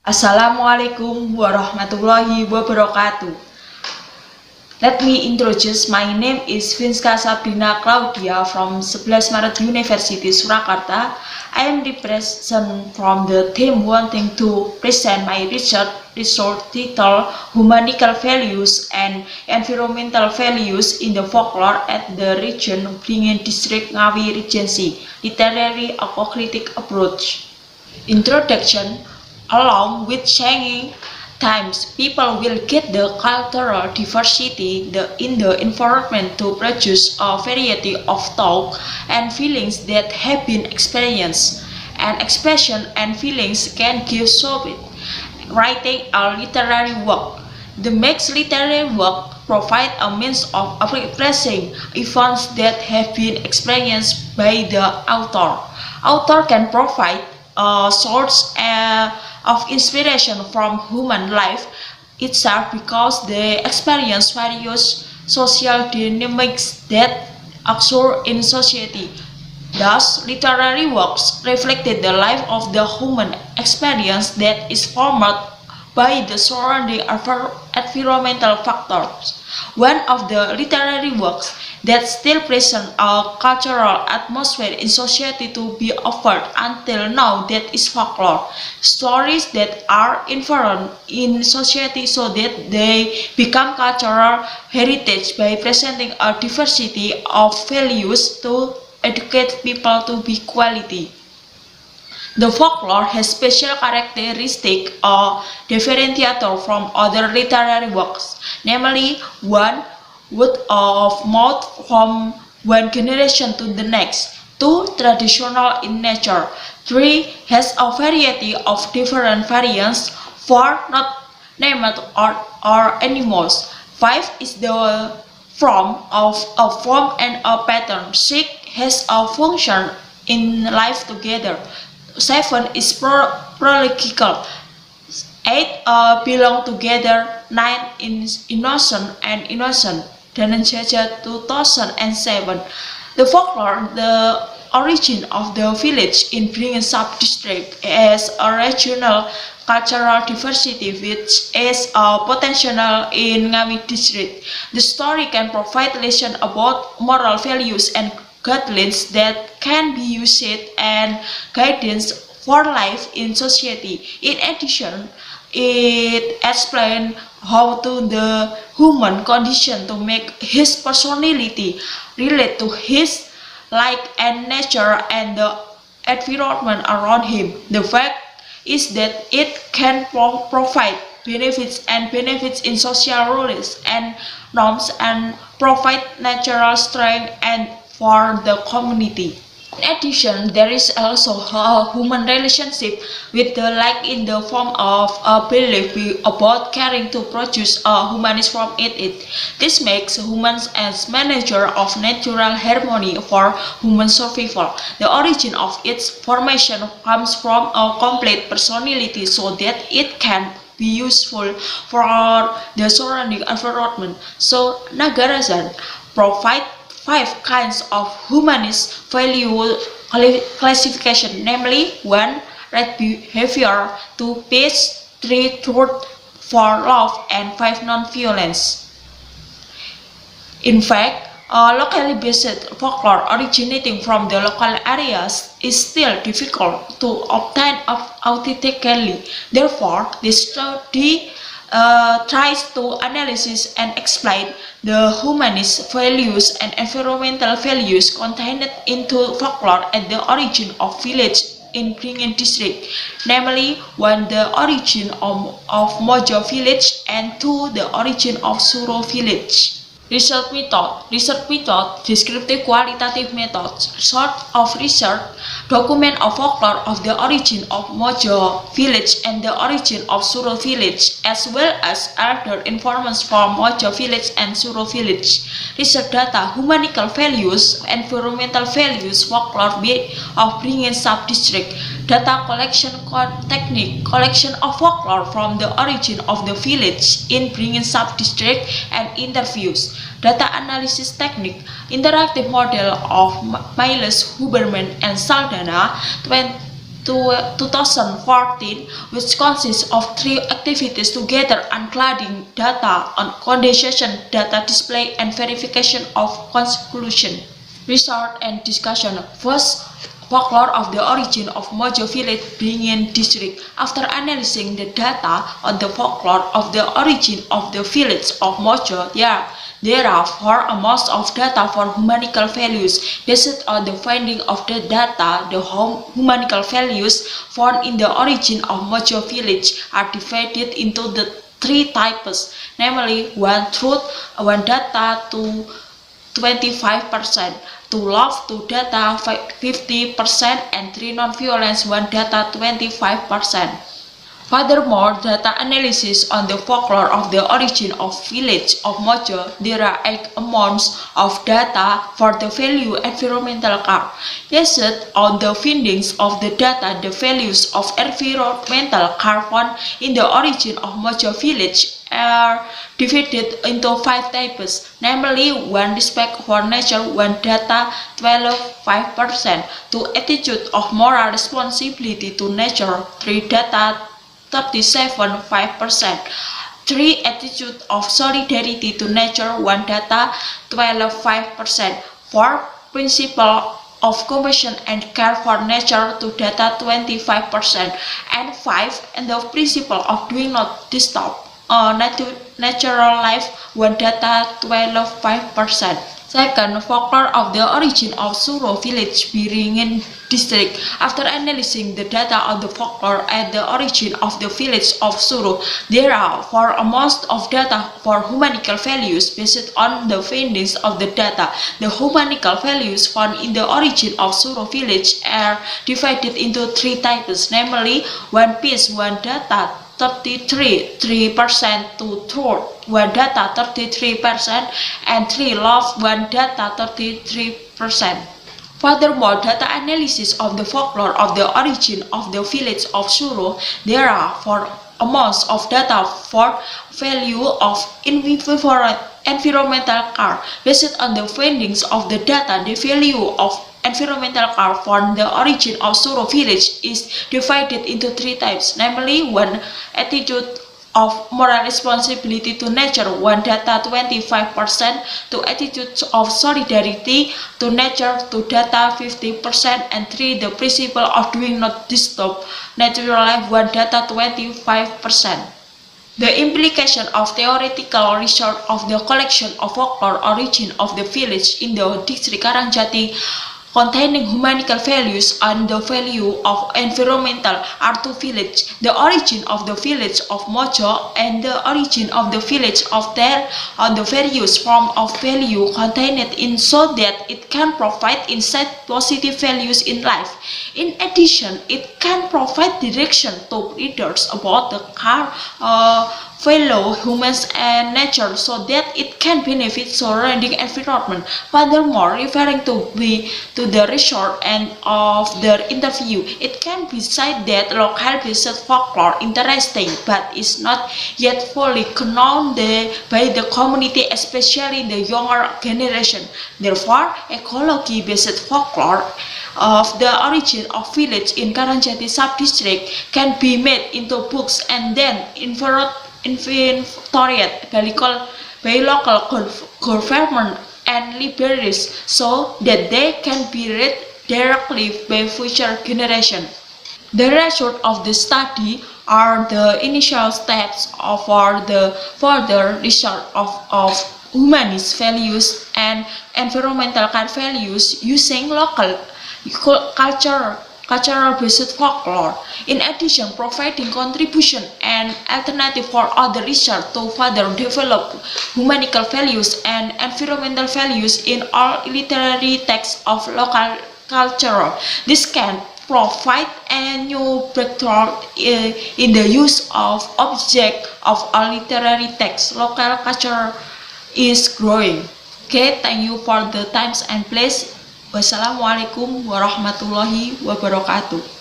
Assalamualaikum warahmatullahi wabarakatuh. Let me introduce. My name is Vinska Sabrina Claudia from 11 Maret University, Surakarta. I am the present from the team wanting to present my research titled Humanical Values and Environmental Values in the Folklore at the Region Beringin District Ngawi Regency, Literary Apocalyptic Approach. Introduction. Along with changing times, people will get the cultural diversity in the environment to produce a variety of thoughts and feelings that have been experienced. And expression and feelings can give solid writing a literary work. The mixed literary work provide a means of expressing events that have been experienced by the author. Author can provide a source of inspiration from human life itself because they experience various social dynamics that occur in society. Thus, literary works reflected the life of the human experience that is formed by the surrounding environmental factors. One of the literary works that still present a cultural atmosphere in society to be offered until now that is folklore. Stories that are inherent in society so that they become cultural heritage by presenting a diversity of values to educate people to be quality. The folklore has special characteristics or differentiator from other literary works, namely 1. Word of mouth from one generation to the next. 2. Traditional in nature. 3. Has a variety of different variants. 4. Not named or animals. 5. Is the form of a form and a pattern. 6. Has a function in life together. 7 is prological. 8 belong together. 9 is innocent and innocent. Dananjaja 2007. The folklore, the origin of the village in Beringin sub-district as a regional cultural diversity which is a potential in Ngawi district. The story can provide lesson about moral values and guidelines that can be used and guidance for life in society. In addition, it explains how to the human condition to make his personality relate to his like and nature and the environment around him. The fact is that it can provide benefits in social rules and norms and provide natural strength and for the community. In addition, there is also a human relationship with the like in the form of a belief about caring to produce a humanist from it. This makes humans as manager of natural harmony for human survival. The origin of its formation comes from a complete personality so that it can be useful for the surrounding environment. So Nagarajan provide 5 kinds of humanist value classification, namely 1. Right behavior, 2. Peace, 3. Truth, 4. Love, and 5. Non-violence. In fact, locally based folklore originating from the local areas is still difficult to obtain authentically. Therefore, this study tries to analyze and explain the humanist values and environmental values contained into folklore at the origin of village in Beringin district, namely 1. The origin of Mojo village and 2. The origin of Suro village. Research method, descriptive qualitative methods, sort of research, document of folklore of the origin of Mojo village and the origin of Suro village, as well as other information from Mojo village and Suro village. Research data, humanical values, environmental values, folklore of Beringin sub-district. Data collection technique, collection of folklore from the origin of the village in Beringin sub-district and interviews. Data analysis technique, interactive model of Miles, Huberman, and Saldana 2014, which consists of 3 activities to gather and cladding data on condensation, data display, and verification of conclusion. Research and discussion. First, folklore of the origin of Mojo Village Beringin District. After analyzing the data on the folklore of the origin of the village of Mojo, there are 4 amounts of data for humanical values. Based on the finding of the data, the humanical values found in the origin of Mojo Village are divided into the 3 types, namely 1 truth, 1 data to 25%, 2 love, 2 data 50%, and 3 non-violence, 1 data 25%. Furthermore, data analysis on the folklore of the origin of village of Mojo, there are 8 amounts of data for the value environmental car. Based on the findings of the data, the values of environmental carbon in the origin of Mojo village are divided into 5 types, namely 1 respect for nature, 1 data 12.5%, 2 attitude of moral responsibility to nature, 3 data 37.5%, 3 attitude of solidarity to nature, 1 data 12.5%, 4 principle of compassion and care for nature, 2 data 25%, and 5 and the principle of doing not disturb natural life, 1 data 12.5%. Second, folklore of the origin of Suro Village Beringin District. After analyzing the data on the folklore and the origin of the village of Suro, there are 4 amounts of data for humanical values. Based on the findings of the data, the humanical values found in the origin of Suro Village are divided into 3 types, namely 1 peace, 1 data 33% to truth, 1 data 33%, and 3 love, 1 data 33%. Furthermore, data analysis of the folklore of the origin of the village of Suro, there are 4 amounts of data for value of environmental care. Based on the findings of the data, the value of environmental care for the origin of Suro village is divided into 3 types, namely 1 attitude of moral responsibility to nature, 1 data 25%, 2 attitudes of solidarity to nature, 2 data 50%, and 3 the principle of doing not disturb natural life, 1 data 25%. The implication of theoretical research of the collection of folklore origin of the village in the district Karangjati containing humanical values and the value of environmental are 2 villages, the origin of the village of Mojo and the origin of the village of Ter on the various form of value contained in, so that it can provide insight positive values in life. In addition, it can provide direction to readers about the fellow humans and nature, so that it can benefit surrounding environment. Furthermore, referring to the research and of the interview, it can be said that local-based folklore interesting, but is not yet fully known by the community, especially the younger generation. Therefore, ecology-based folklore of the origin of village in Karangjati sub-district can be made into books and then inventoried by local government and libraries, so that they can be read directly by future generations. The result of the study are the initial steps for the further research of humanist values and environmental values using local cultural-based folklore. In addition, providing contribution and alternative for other research to further develop humanical values and environmental values in all literary texts of local culture. This can provide a new breakthrough in the use of objects of all literary texts. Local culture is growing. Okay, thank you for the times and place. Wassalamualaikum warahmatullahi wabarakatuh.